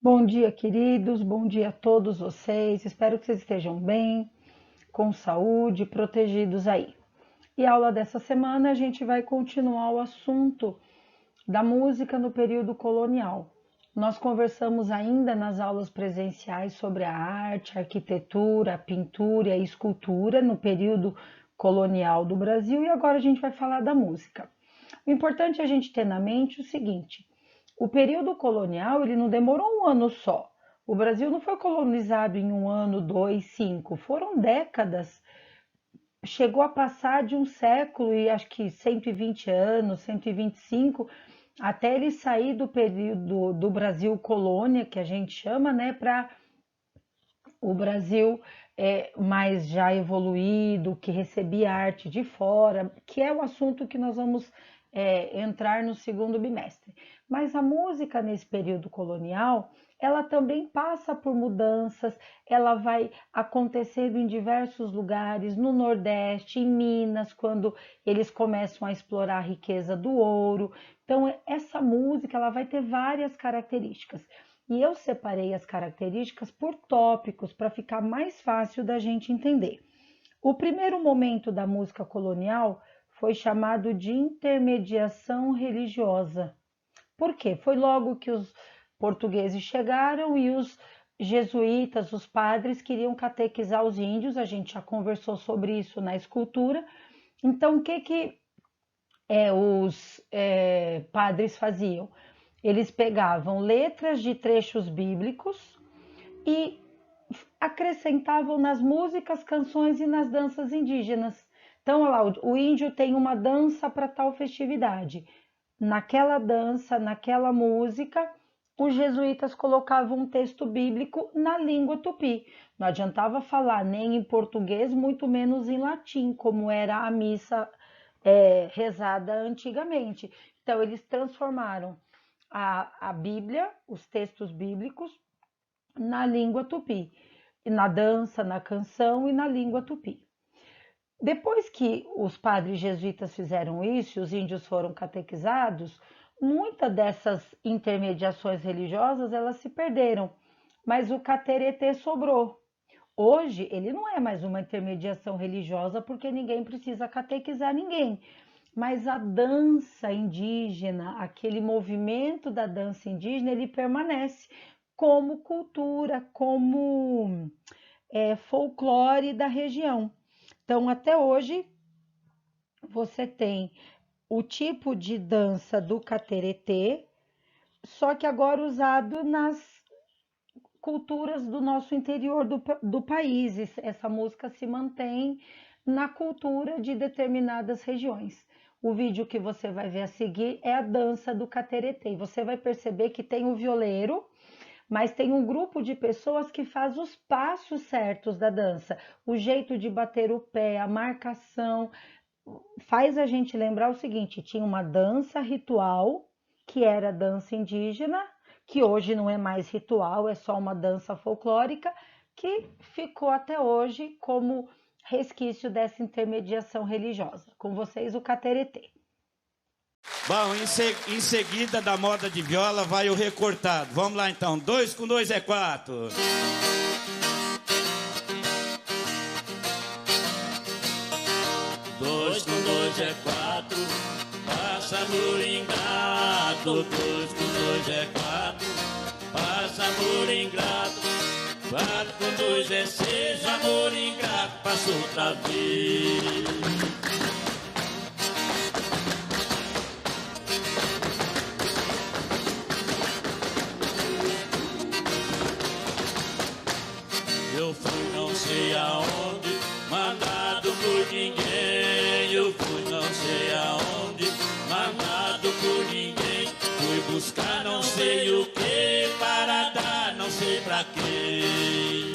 Bom dia, queridos. Bom dia a todos vocês. Espero que vocês estejam bem, com saúde, protegidos aí. E a aula dessa semana a gente vai continuar o assunto da música no período colonial. Nós conversamos ainda nas aulas presenciais sobre a arte, a arquitetura, a pintura e a escultura no período colonial do Brasil e agora a gente vai falar da música. O importante é a gente ter na mente o seguinte: o período colonial ele não demorou um ano só. O Brasil não foi colonizado em um ano, dois, cinco. Foram décadas. Chegou a passar de um século e acho que 120 anos, 125, até ele sair do período do Brasil colônia, que a gente chama, né, para o Brasil mais já evoluído, que recebia arte de fora, que é o assunto que nós vamos entrar no segundo bimestre. Mas a música nesse período colonial, ela também passa por mudanças, ela vai acontecendo em diversos lugares, no Nordeste, em Minas, quando eles começam a explorar a riqueza do ouro. Então, essa música ela vai ter várias características. E eu separei as características por tópicos para ficar mais fácil da gente entender. O primeiro momento da música colonial foi chamado de intermediação religiosa. Por quê? Foi logo que os portugueses chegaram e os jesuítas, os padres, queriam catequizar os índios. A gente já conversou sobre isso na escultura. Então, o que os padres faziam? Eles pegavam letras de trechos bíblicos e acrescentavam nas músicas, canções e nas danças indígenas. Então, olha lá, o índio tem uma dança para tal festividade. Naquela dança, naquela música, os jesuítas colocavam um texto bíblico na língua tupi. Não adiantava falar nem em português, muito menos em latim, como era a missa rezada antigamente. Então, eles transformaram a Bíblia, os textos bíblicos, na língua tupi, na dança, na canção e na língua tupi. Depois que os padres jesuítas fizeram isso, os índios foram catequizados, muitas dessas intermediações religiosas elas se perderam, mas o cateretê sobrou. Hoje ele não é mais uma intermediação religiosa porque ninguém precisa catequizar ninguém, mas a dança indígena, aquele movimento da dança indígena, ele permanece como cultura, como folclore da região. Então, até hoje, você tem o tipo de dança do cateretê, só que agora usado nas culturas do nosso interior do país. Essa música se mantém na cultura de determinadas regiões. O vídeo que você vai ver a seguir é a dança do cateretê. Você vai perceber que tem o violeiro, mas tem um grupo de pessoas que faz os passos certos da dança, o jeito de bater o pé, a marcação, faz a gente lembrar o seguinte: tinha uma dança ritual, que era a dança indígena, que hoje não é mais ritual, é só uma dança folclórica, que ficou até hoje como resquício dessa intermediação religiosa. Com vocês, o cateretê. Bom, em seguida da moda de viola vai o recortado. Vamos lá então. 2 com 2 é 4. 2 com 2 é 4. Passa ingrato. 2 com 2 é 4. Passa ingrato. 4 com 2 é 6. Amor ingrato, passa outra vez. Eu fui não sei aonde, mandado por ninguém. Eu fui não sei aonde, mandado por ninguém. Fui buscar não sei o que, para dar não sei pra quem.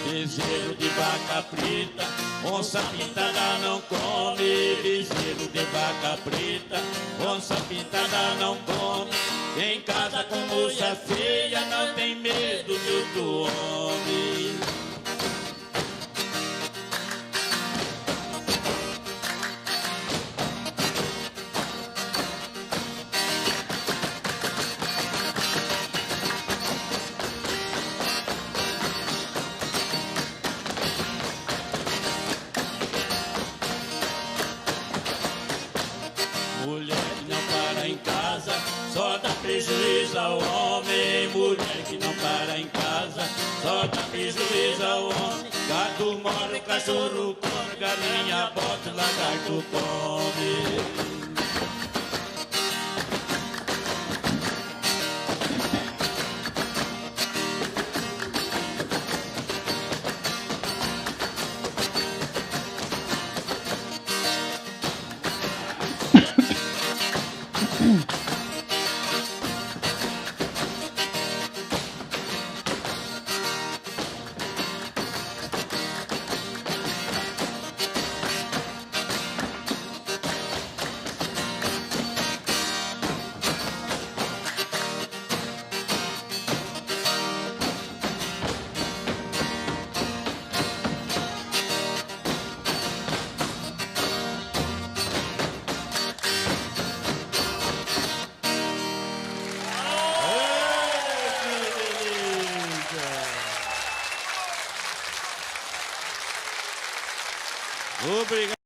Bezerro de vaca preta, onça pintada não come. Bezerro de vaca preta, onça pintada não come. Em casa com moça feia, não tem medo de outro homem. Mulher que não para em casa, só dá prejuízo ao homem. Mulher que não para em casa, só dá prejuízo ao homem. Gato mora, cachorro come, galinha bota, lagarto come. Obrigado.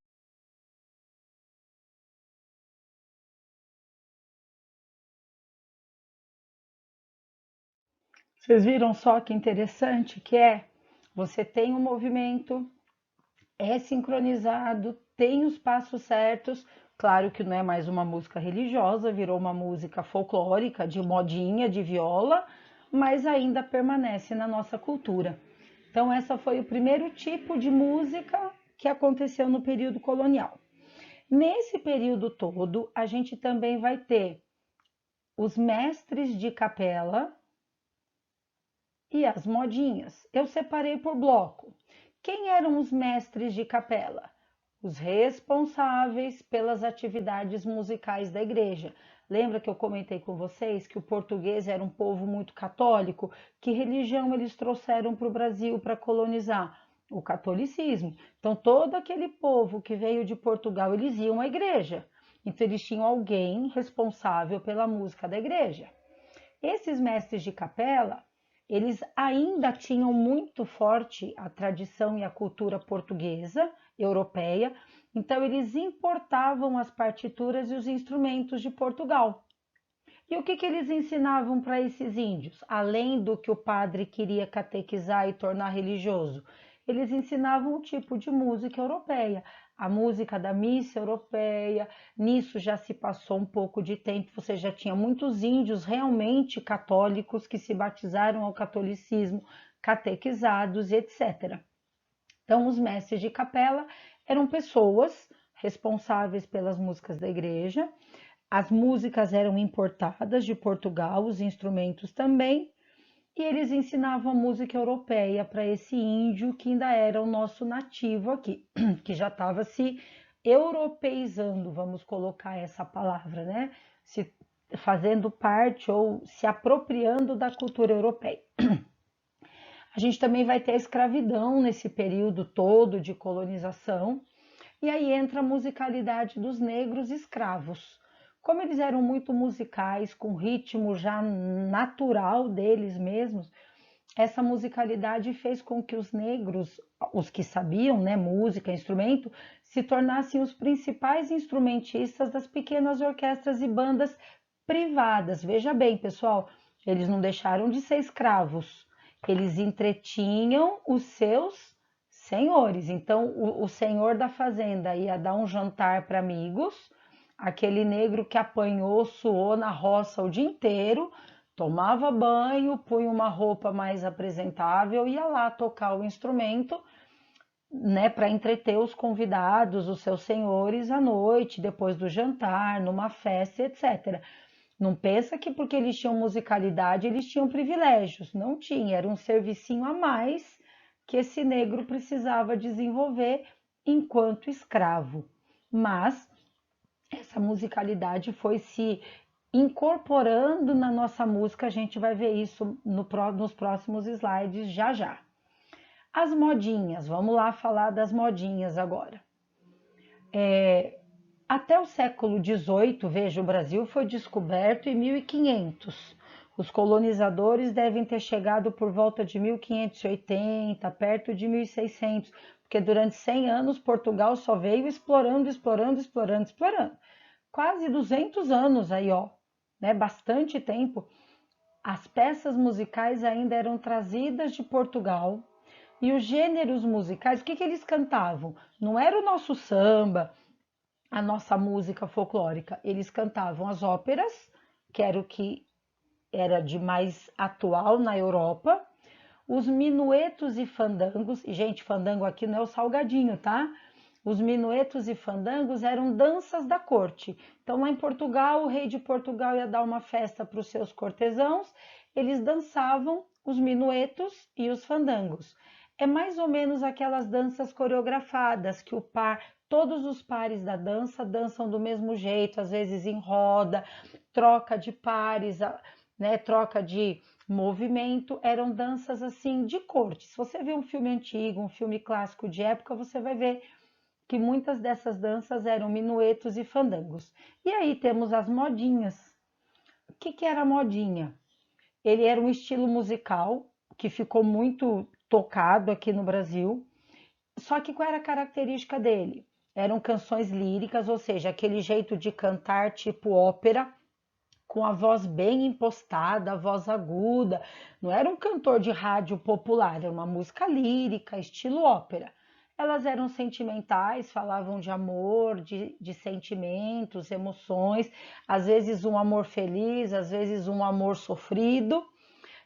Vocês viram só que interessante que é? Você tem um movimento, é sincronizado, tem os passos certos. Claro que não é mais uma música religiosa, virou uma música folclórica, de modinha, de viola, mas ainda permanece na nossa cultura. Então, essa foi o primeiro tipo de música que aconteceu no período colonial. Nesse período todo, a gente também vai ter os mestres de capela e as modinhas. Eu separei por bloco. Quem eram os mestres de capela? Os responsáveis pelas atividades musicais da igreja. Lembra que eu comentei com vocês que o português era um povo muito católico? Que religião eles trouxeram para o Brasil para colonizar? O catolicismo. Então, todo aquele povo que veio de Portugal, eles iam à igreja. Então, eles tinham alguém responsável pela música da igreja. Esses mestres de capela, eles ainda tinham muito forte a tradição e a cultura portuguesa, europeia, então eles importavam as partituras e os instrumentos de Portugal. E o que eles ensinavam para esses índios? Além do que o padre queria catequizar e tornar religioso, eles ensinavam um tipo de música europeia, a música da missa europeia. Nisso já se passou um pouco de tempo, você já tinha muitos índios realmente católicos que se batizaram ao catolicismo, catequizados e etc. Então, os mestres de capela eram pessoas responsáveis pelas músicas da igreja. As músicas eram importadas de Portugal, os instrumentos também, e eles ensinavam a música europeia para esse índio que ainda era o nosso nativo aqui, que já estava se europeizando, vamos colocar essa palavra, né? Se fazendo parte ou se apropriando da cultura europeia. A gente também vai ter a escravidão nesse período todo de colonização, e aí entra a musicalidade dos negros escravos. Como eles eram muito musicais, com ritmo já natural deles mesmos, essa musicalidade fez com que os negros, os que sabiam, né, música, instrumento, se tornassem os principais instrumentistas das pequenas orquestras e bandas privadas. Veja bem, pessoal, eles não deixaram de ser escravos, eles entretinham os seus senhores. Então, o senhor da fazenda ia dar um jantar para amigos, aquele negro que apanhou, suou na roça o dia inteiro, tomava banho, punha uma roupa mais apresentável, ia lá tocar o instrumento, né, para entreter os convidados, os seus senhores à noite, depois do jantar, numa festa, etc. Não pensa que porque eles tinham musicalidade, eles tinham privilégios. Não tinha, era um servicinho a mais que esse negro precisava desenvolver enquanto escravo. Mas essa musicalidade foi se incorporando na nossa música. A gente vai ver isso nos próximos slides já já. As modinhas, vamos lá falar das modinhas agora. Até o século XVIII, veja, o Brasil foi descoberto em 1500. Os colonizadores devem ter chegado por volta de 1580, perto de 1600, porque durante 100 anos Portugal só veio explorando. Quase 200 anos aí, ó, né? Bastante tempo. As peças musicais ainda eram trazidas de Portugal e os gêneros musicais, o que eles cantavam? Não era o nosso samba, a nossa música folclórica. Eles cantavam as óperas, que era o que era de mais atual na Europa, os minuetos e fandangos, e gente, fandango aqui não é o salgadinho, tá? Os minuetos e fandangos eram danças da corte. Então, lá em Portugal, o rei de Portugal ia dar uma festa para os seus cortesãos, eles dançavam os minuetos e os fandangos. É mais ou menos aquelas danças coreografadas que todos os pares da dança dançam do mesmo jeito, às vezes em roda, troca de pares, né, troca de movimento. Eram danças assim de corte. Se você vê um filme antigo, um filme clássico de época, você vai ver que muitas dessas danças eram minuetos e fandangos. E aí temos as modinhas. O que era modinha? Ele era um estilo musical que ficou muito tocado aqui no Brasil. Só que qual era a característica dele? Eram canções líricas, ou seja, aquele jeito de cantar tipo ópera, com a voz bem impostada, a voz aguda. Não era um cantor de rádio popular, era uma música lírica, estilo ópera. Elas eram sentimentais, falavam de amor, de sentimentos, emoções, às vezes um amor feliz, às vezes um amor sofrido,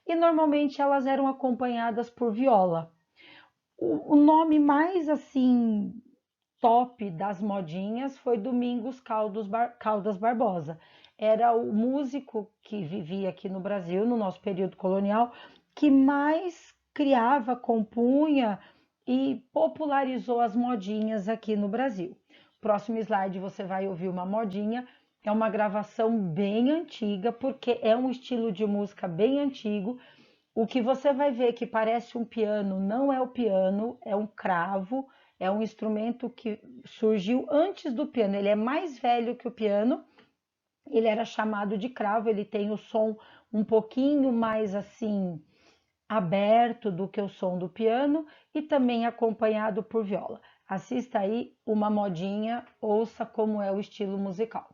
e normalmente elas eram acompanhadas por viola. O nome mais assim top das modinhas foi Domingos Caldas Barbosa. Era o músico que vivia aqui no Brasil, no nosso período colonial, que mais criava, compunha e popularizou as modinhas aqui no Brasil. Próximo slide você vai ouvir uma modinha. É uma gravação bem antiga, porque é um estilo de música bem antigo. O que você vai ver que parece um piano não é o piano, é um cravo, é um instrumento que surgiu antes do piano. Ele é mais velho que o piano, ele era chamado de cravo, ele tem o som um pouquinho mais assim aberto do que o som do piano e também acompanhado por viola. Assista aí uma modinha, ouça como é o estilo musical.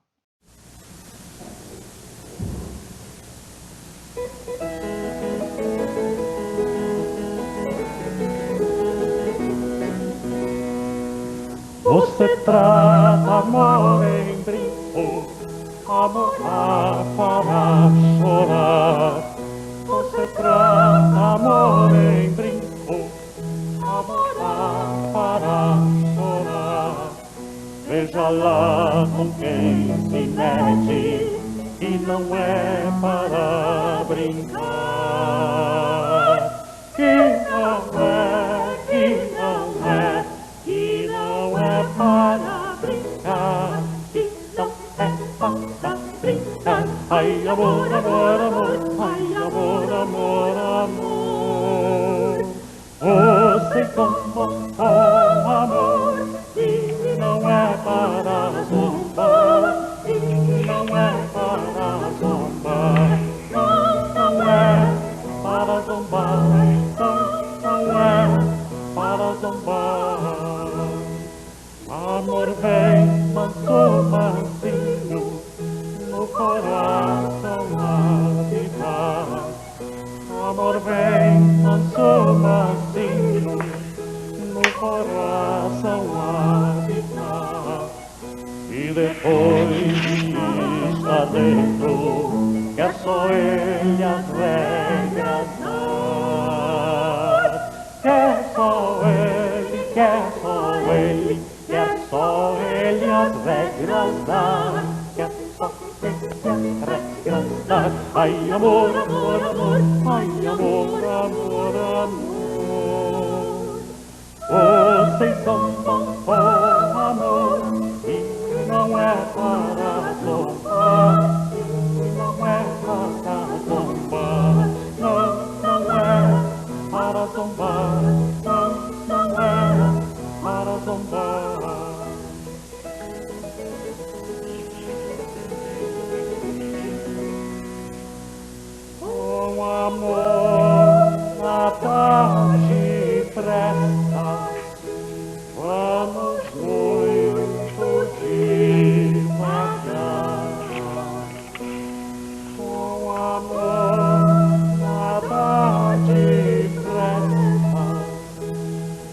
Você trata amor em brinco, amor para chorar. Você trata amor em brinco, amor para chorar. Veja lá com quem se mete, e não é para brincar. Que não é, que não é, que não é para brincar, que não é para brincar. Ai, amor, amor, amor, ai, amor, amor, amor. Você tomou amor, e não é para zombar, e não é para zombar, não é para zombar, não é para zombar. Amor vem manso, mansinho, no coração habitar. Amor vem manso, mansinho, no coração habitar. E depois de estar dentro, quer só ele as regras dar. Quer só ele, quer só ele, quer só ele as regras dar. Quer só ele as regras dar. Ai, amor, amor, amor, ai, amor, amor, amor. Vocês são bom amor, e não é para zombar, amor, nada depressa, vamos muito devagar. Com amor, nada depressa,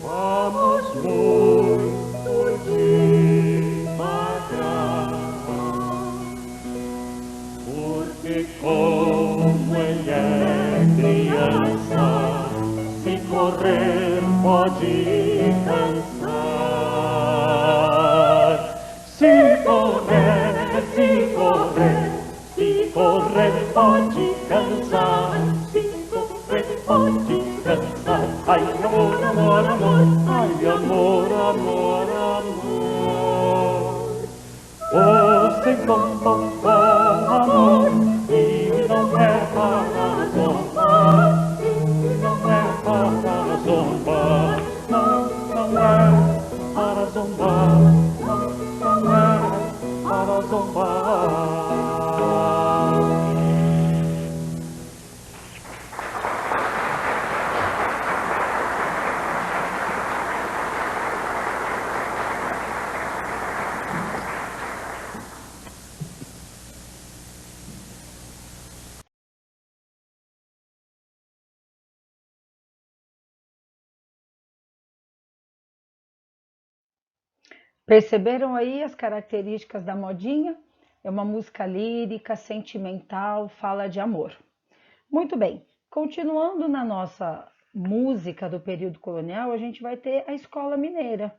vamos muito devagar. Porque como ele é criança, se correr pode cansar. Se correr, se correr, se correr pode cansar. Se correr pode cansar. Ai, amor, amor, amor, ai, amor, amor, amor. Oh, sem bom, bom, bom amor, e não é para zombar, e não é para zombar, não, não é para zombar, não, não é para zombar. Perceberam aí as características da modinha? É uma música lírica, sentimental, fala de amor. Muito bem, continuando na nossa música do período colonial, a gente vai ter a Escola Mineira.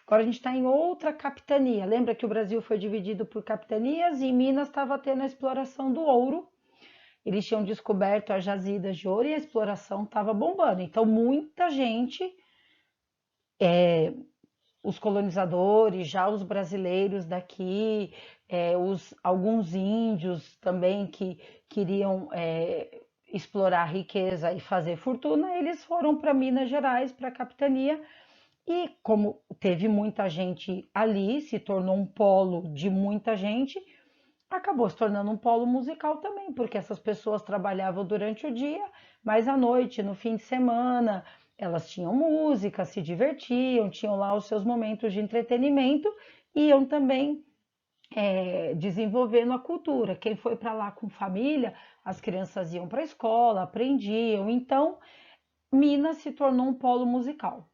Agora a gente está em outra capitania. Lembra que o Brasil foi dividido por capitanias e em Minas estava tendo a exploração do ouro. Eles tinham descoberto as jazidas de ouro e a exploração estava bombando. Então muita gente, os colonizadores, já os brasileiros daqui, alguns índios também que queriam explorar a riqueza e fazer fortuna, eles foram para Minas Gerais, para a capitania, e como teve muita gente ali, se tornou um polo de muita gente, acabou se tornando um polo musical também, porque essas pessoas trabalhavam durante o dia, mas à noite, no fim de semana, elas tinham música, se divertiam, tinham lá os seus momentos de entretenimento, e iam também desenvolvendo a cultura. Quem foi para lá com família, as crianças iam para a escola, aprendiam. Então, Minas se tornou um polo musical.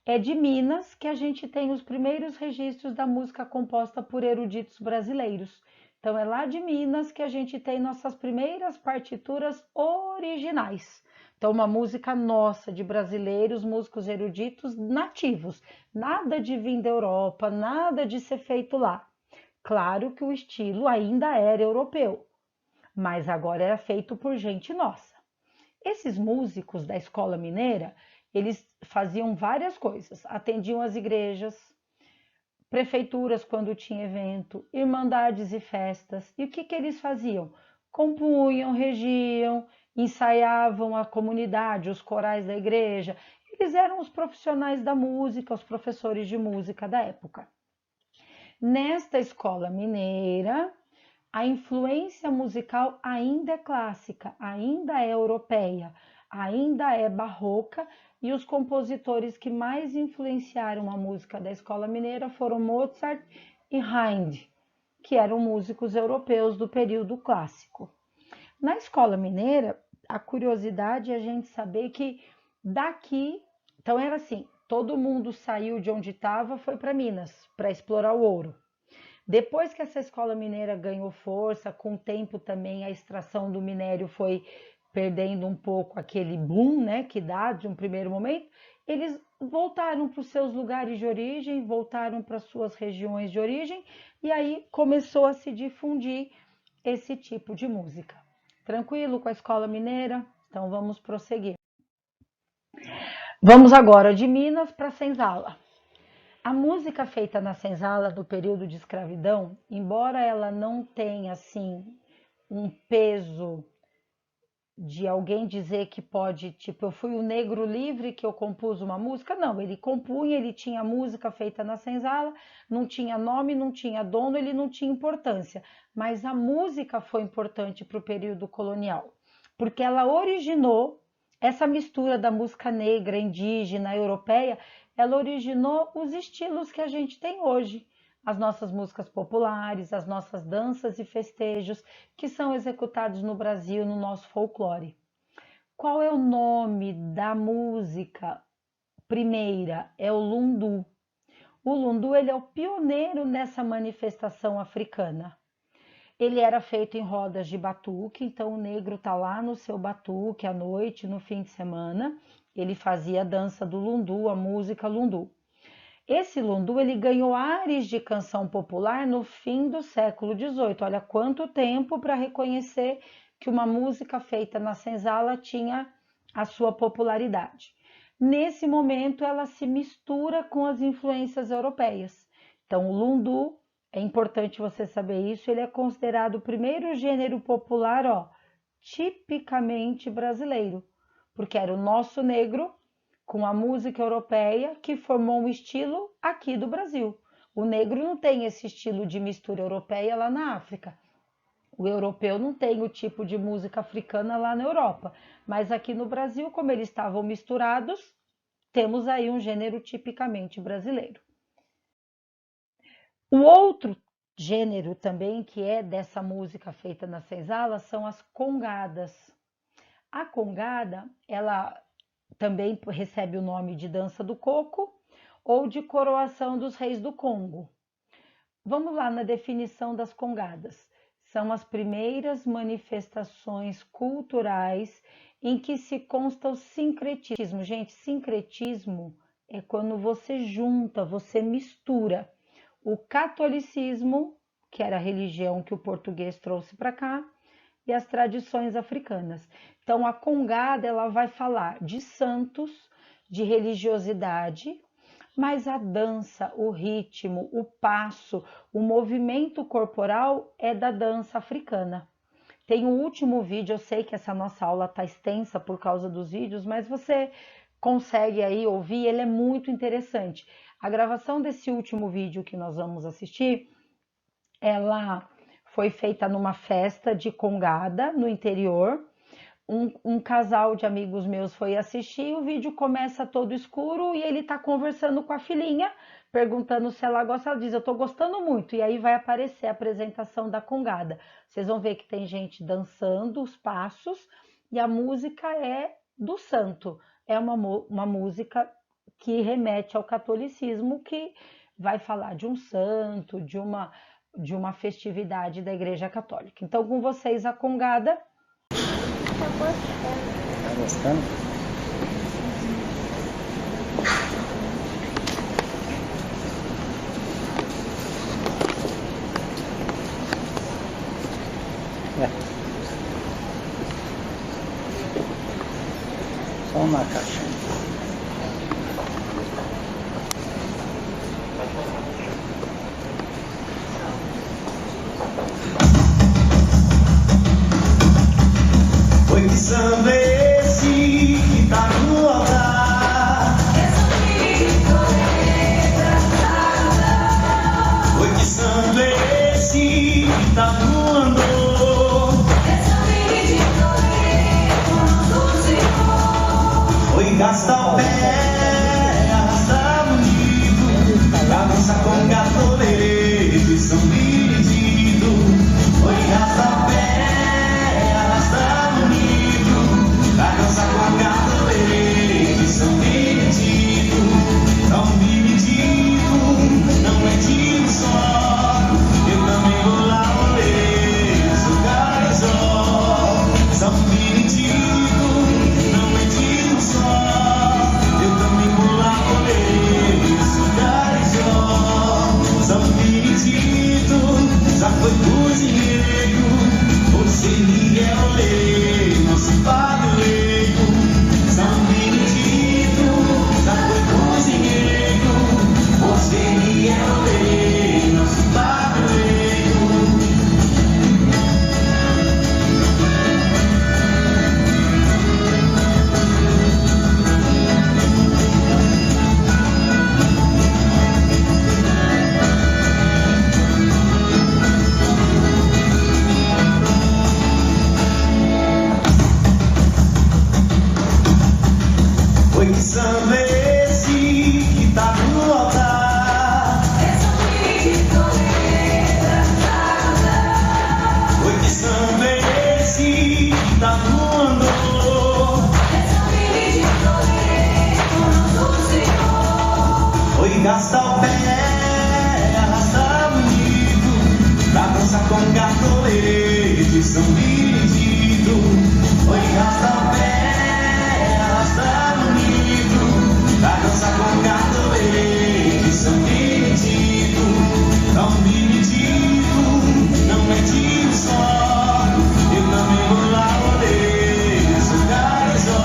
É de Minas que a gente tem os primeiros registros da música composta por eruditos brasileiros. Então, é lá de Minas que a gente tem nossas primeiras partituras originais. Então, uma música nossa, de brasileiros, músicos eruditos nativos. Nada de vir da Europa, nada de ser feito lá. Claro que o estilo ainda era europeu, mas agora era feito por gente nossa. Esses músicos da escola mineira, eles faziam várias coisas, atendiam as igrejas, prefeituras quando tinha evento, irmandades e festas. E o que eles faziam? Compunham, regiam, ensaiavam a comunidade, os corais da igreja. Eles eram os profissionais da música, os professores de música da época. Nesta escola mineira, a influência musical ainda é clássica, ainda é europeia, ainda é barroca, e os compositores que mais influenciaram a música da escola mineira foram Mozart e Haydn, que eram músicos europeus do período clássico. Na escola mineira, a curiosidade é a gente saber que daqui, então era assim, todo mundo saiu de onde estava, foi para Minas, para explorar o ouro. Depois que essa escola mineira ganhou força, com o tempo também a extração do minério foi perdendo um pouco aquele boom, né, que dá de um primeiro momento, eles voltaram para os seus lugares de origem, voltaram para as suas regiões de origem, e aí começou a se difundir esse tipo de música. Tranquilo com a escola mineira? Então vamos prosseguir. Vamos agora de Minas para Senzala. A música feita na senzala do período de escravidão, embora ela não tenha assim um peso de alguém dizer que pode, tipo, eu fui o negro livre que eu compus uma música, não, ele compunha, ele tinha música feita na senzala, não tinha nome, não tinha dono, ele não tinha importância, mas a música foi importante para o período colonial. porque ela originou essa mistura da música negra, indígena, europeia, ela originou os estilos que a gente tem hoje. As nossas músicas populares, as nossas danças e festejos que são executados no Brasil, no nosso folclore. Qual é o nome da música primeira? É o lundu. O lundu ele é o pioneiro nessa manifestação africana. Ele era feito em rodas de batuque, então o negro está lá no seu batuque à noite, no fim de semana, ele fazia a dança do lundu, a música lundu. Esse lundu ele ganhou ares de canção popular no fim do século XVIII. Olha quanto tempo para reconhecer que uma música feita na senzala tinha a sua popularidade. Nesse momento ela se mistura com as influências europeias. Então o lundu, é importante você saber isso, ele é considerado o primeiro gênero popular, tipicamente brasileiro, porque era o nosso negro com a música europeia que formou um estilo aqui do Brasil. O negro não tem esse estilo de mistura europeia lá na África. O europeu não tem o tipo de música africana lá na Europa. Mas aqui no Brasil, como eles estavam misturados, temos aí um gênero tipicamente brasileiro. O outro gênero também que é dessa música feita na senzala são as congadas. A congada, ela também recebe o nome de dança do coco ou de coroação dos reis do Congo. Vamos lá na definição das congadas. São as primeiras manifestações culturais em que se consta o sincretismo. Gente, sincretismo é quando você junta, você mistura o catolicismo, que era a religião que o português trouxe para cá, e as tradições africanas. Então, a congada ela vai falar de santos, de religiosidade, mas a dança, o ritmo, o passo, o movimento corporal é da dança africana. Tem um último vídeo, eu sei que essa nossa aula está extensa por causa dos vídeos, mas você consegue aí ouvir, ele é muito interessante. A gravação desse último vídeo que nós vamos assistir, ela foi feita numa festa de congada no interior. Um casal de amigos meus foi assistir, o vídeo começa todo escuro e ele está conversando com a filhinha, perguntando se ela gosta. Ela diz, eu estou gostando muito. E aí vai aparecer a apresentação da congada. Vocês vão ver que tem gente dançando os passos e a música é do santo. É uma música que remete ao catolicismo, que vai falar de um santo, de uma festividade da Igreja Católica. Então, com vocês, a congada. Tá gostando? Só uma caixinha. Oi, que samba é esse que tá no altar? Oi, que samba é esse que tá no andor? Oi, gasta o pé, arrasta bonito, a nossa conga tolereiro e São Benedito. Oi, gasta o pé, a nossa conga tolereiro e São Benedito. São Benedito não é tiro só, eu também vou lá ler, sou carizó. São Benedito não é tiro só, eu Oi, que samba é esse que tá no altar? Oi, que samba é esse que tá no andor? Oi, gasta o pé, arrasta bonito, pra dançar com cartoleiro de São Benedito. Oi, gasta o pé, arrasta bonito, pra dançar com cartoleiro de São Benedito. São Benedito, não é tiro só, eu também vou lá olhar, sou carizó.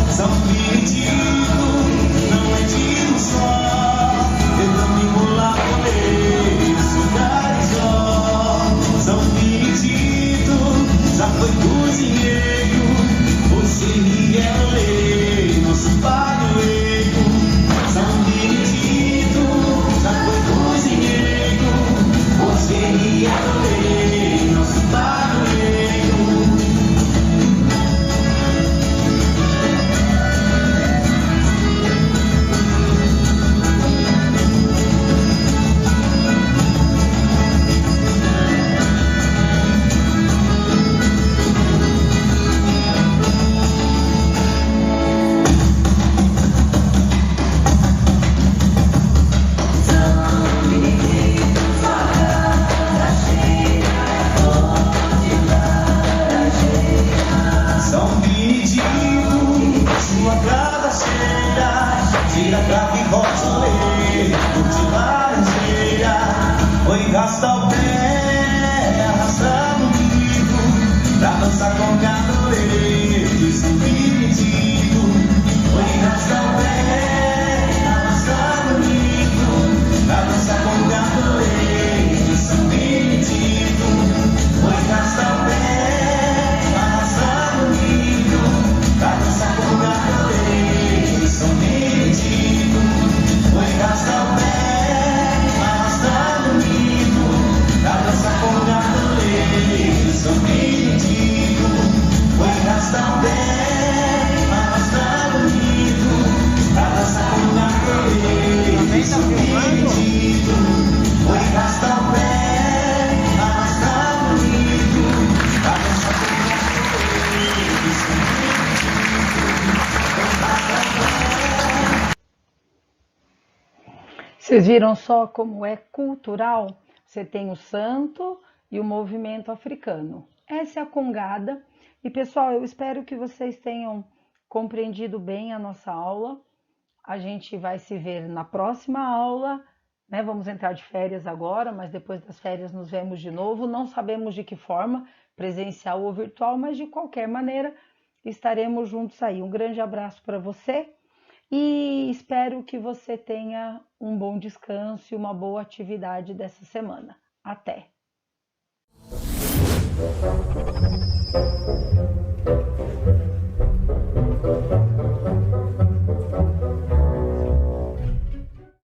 São Benedito, não é tiro só, eu também vou lá olhar, sou carizó. São Benedito, já foi cozinheiro, você Miguel Lei, nosso padroeiro. São Benedito, já foi cozinheiro, você Miguel Lei, nosso padroeiro. São Benedito, sua casa cheia, tira pra que volte o leito de laranjeira. Oi, gasta o pé, arrasta bonito, pra dançar com cartoleiro de São Benedito. Oi, gasta o pé, arrasta bonito, pra dançar com cartoleiro de São Benedito. Oi, gasta o pé, arrasta bonito, pra dançar com cartoleiro de São Benedito. Oi, gasta o pé, arrasta bonito, pra dançar com cartoleiro de São Benedito. Oi, gasta o pé, arrasta bonito, pra dançar com cartoleiro de São Benedito. Oi, gasta o pé, arrasta bonito, pra dançar com cartoleiro de São Benedito. Vocês viram só como é cultural? Você tem o santo e o movimento africano. Essa é a congada. E pessoal, eu espero que vocês tenham compreendido bem a nossa aula. A gente vai se ver na próxima aula, né? Vamos entrar de férias agora, mas depois das férias nos vemos de novo. Não sabemos de que forma, presencial ou virtual, mas de qualquer maneira estaremos juntos aí. Um grande abraço para você e espero que você tenha um bom descanso e uma boa atividade dessa semana. Até! Thank you.